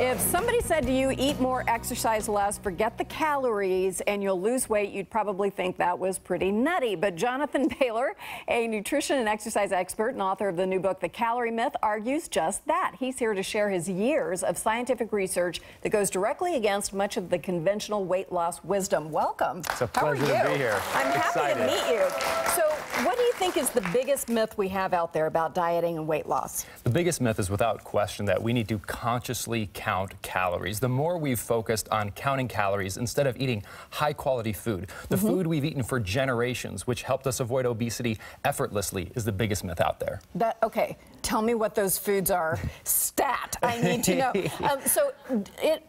If somebody said to you, eat more, exercise less, forget the calories, and you'll lose weight, you'd probably think that was pretty nutty. But Jonathan Bailor, a nutrition and exercise expert and author of the new book, The Calorie Myth, argues just that. He's here to share his years of scientific research that goes directly against much of the conventional weight loss wisdom. Welcome. It's a pleasure to be here. I'm happy to meet you. So what do you think is the biggest myth we have out there about dieting and weight loss? The biggest myth is without question that we need to consciously count calories. The more we've focused on counting calories instead of eating high-quality food, the food we've eaten for generations, which helped us avoid obesity effortlessly, is the biggest myth out there. Okay, tell me what those foods are. Stat, I need to know.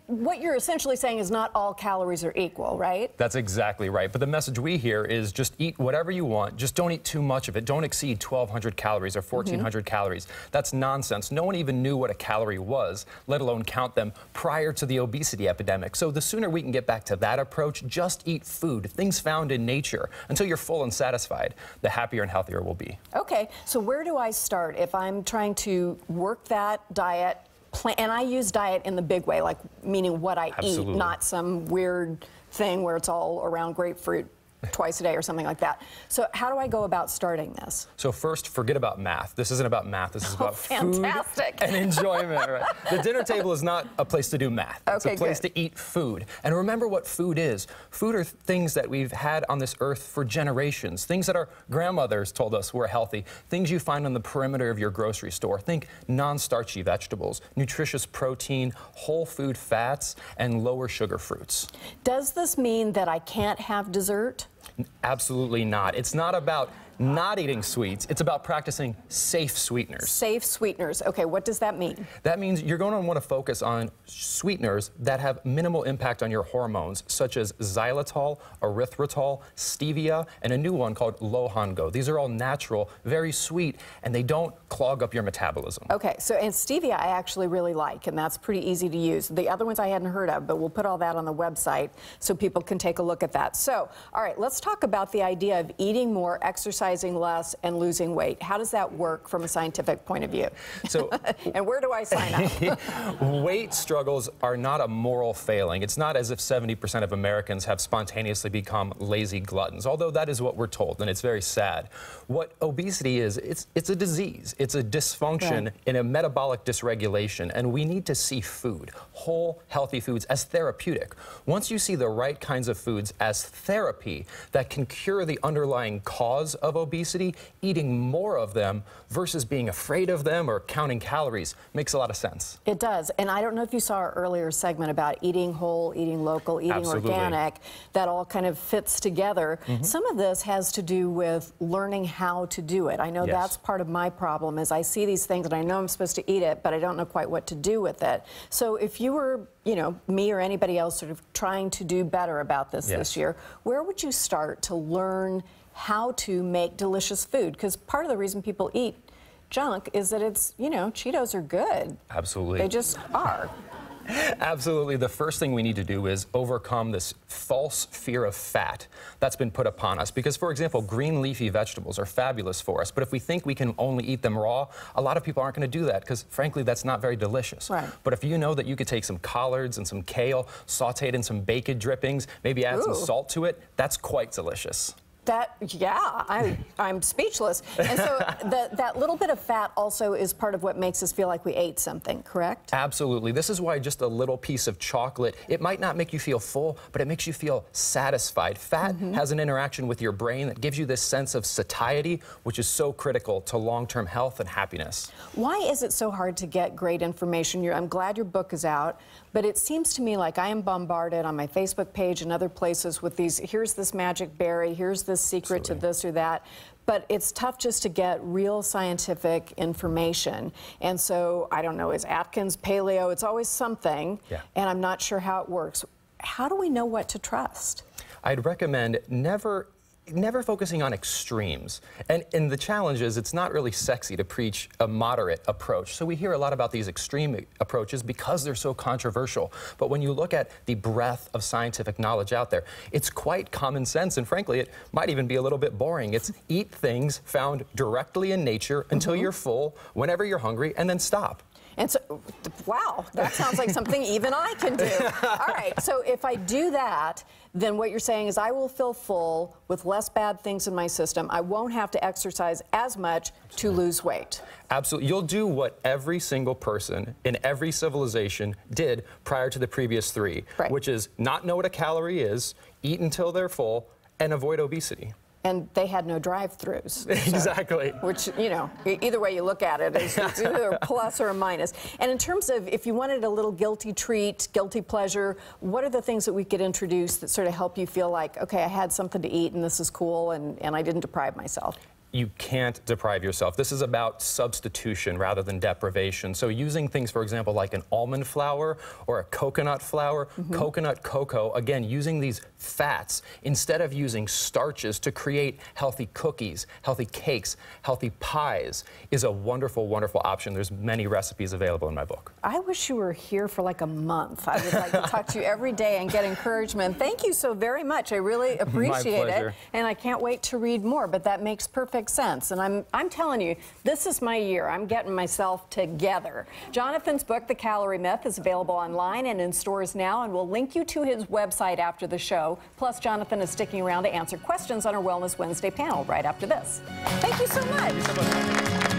What you're essentially saying is not all calories are equal, right? That's exactly right. But the message we hear is just eat whatever you want. Just don't eat too much of it. Don't exceed 1,200 calories or 1,400 calories. That's nonsense. No one even knew what a calorie was, let alone count them prior to the obesity epidemic. So the sooner we can get back to that approach, just eat food, things found in nature, until you're full and satisfied, the happier and healthier we'll be. Okay, so where do I start if I'm trying to work that diet plan? And I use diet in the big way, like meaning what I eat, not some weird thing where it's all around grapefruit twice a day or something like that. So how do I go about starting this? So first, forget about math. This isn't about math. This is about food and enjoyment. Right? The dinner table is not a place to do math. It's a place to eat food. And remember what food is. Food are things that we've had on this earth for generations. Things that our grandmothers told us were healthy. Things you find on the perimeter of your grocery store. Think non-starchy vegetables, nutritious protein, whole food fats, and lower sugar fruits. Does this mean that I can't have dessert? Absolutely not. It's not about not eating sweets. It's about practicing safe sweeteners. Safe sweeteners. Okay, what does that mean? That means you're going to want to focus on sweeteners that have minimal impact on your hormones, such as xylitol, erythritol, stevia, and a new one called lohango. These are all natural, very sweet, and they don't clog up your metabolism. Okay, so and stevia I actually really like, and that's pretty easy to use. The other ones I hadn't heard of, but we'll put all that on the website so people can take a look at that. So, all right, let's talk about the idea of eating more, exercising less, and losing weight. How does that work from a scientific point of view? So, and where do I sign up? Weight struggles are not a moral failing. It's not as if 70% of Americans have spontaneously become lazy gluttons, although that is what we're told, and it's very sad. What obesity is, it's a disease. It's a dysfunction in a metabolic dysregulation, and we need to see food, whole, healthy foods, as therapeutic. Once you see the right kinds of foods as therapy that can cure the underlying cause of obesity, eating more of them versus being afraid of them or counting calories makes a lot of sense. It does. And I don't know if you saw our earlier segment about eating whole, eating local, eating organic. That all kind of fits together. Some of this has to do with learning how to do it. I know that's part of my problem is I see these things and I know I'm supposed to eat it, but I don't know quite what to do with it. So if you were, you know, me or anybody else sort of trying to do better about this this year, where would you start to learn how to make delicious food? Because part of the reason people eat junk is that it's, you know, Cheetos are good. Absolutely. They just are. Absolutely. The first thing we need to do is overcome this false fear of fat that's been put upon us. Because, for example, green leafy vegetables are fabulous for us. But if we think we can only eat them raw, a lot of people aren't going to do that because, frankly, that's not very delicious. Right. But if you know that you could take some collards and some kale, saute it in some bacon drippings, maybe add some salt to it, that's quite delicious. I'm speechless. And so that little bit of fat also is part of what makes us feel like we ate something, correct? Absolutely. This is why just a little piece of chocolate, it might not make you feel full, but it makes you feel satisfied. Fat has an interaction with your brain that gives you this sense of satiety, which is so critical to long-term health and happiness. Why is it so hard to get great information? I'm glad your book is out, but it seems to me like I am bombarded on my Facebook page and other places with these, here's this magic berry, here's this secret to this or that. But it's tough just to get real scientific information. And so, I don't know, is Atkins paleo? It's always something, and I'm not sure how it works. How do we know what to trust? I'd recommend never focusing on extremes. And the challenge is it's not really sexy to preach a moderate approach. So we hear a lot about these extreme approaches because they're so controversial. But when you look at the breadth of scientific knowledge out there, it's quite common sense. And frankly, it might even be a little bit boring. It's eat things found directly in nature until you're full, whenever you're hungry, and then stop. And so, wow, that sounds like something even I can do. All right, so if I do that, then what you're saying is I will feel full with less bad things in my system. I won't have to exercise as much to lose weight. Absolutely. You'll do what every single person in every civilization did prior to the previous three, which is not know what a calorie is, eat until they're full, and avoid obesity. And they had no drive-throughs. So, exactly. Which, you know, either way you look at it, it's either a plus or a minus. And in terms of if you wanted a little guilty treat, guilty pleasure, what are the things that we could introduce that sort of help you feel like, okay, I had something to eat and this is cool and I didn't deprive myself? You can't deprive yourself. This is about substitution rather than deprivation. So using things, for example, like an almond flour or a coconut flour, coconut cocoa, again, using these fats instead of using starches to create healthy cookies, healthy cakes, healthy pies is a wonderful, wonderful option. There's many recipes available in my book. I wish you were here for like a month. I would like to talk to you every day and get encouragement. Thank you so very much. I really appreciate it. And I can't wait to read more, but that makes perfect sense. And I'm telling you, this is my year. I'm getting myself together. Jonathan's book, The Calorie Myth, is available online and in stores now, and we'll link you to his website after the show. Plus, Jonathan is sticking around to answer questions on our Wellness Wednesday panel right after this. Thank you so much. Thank you so much.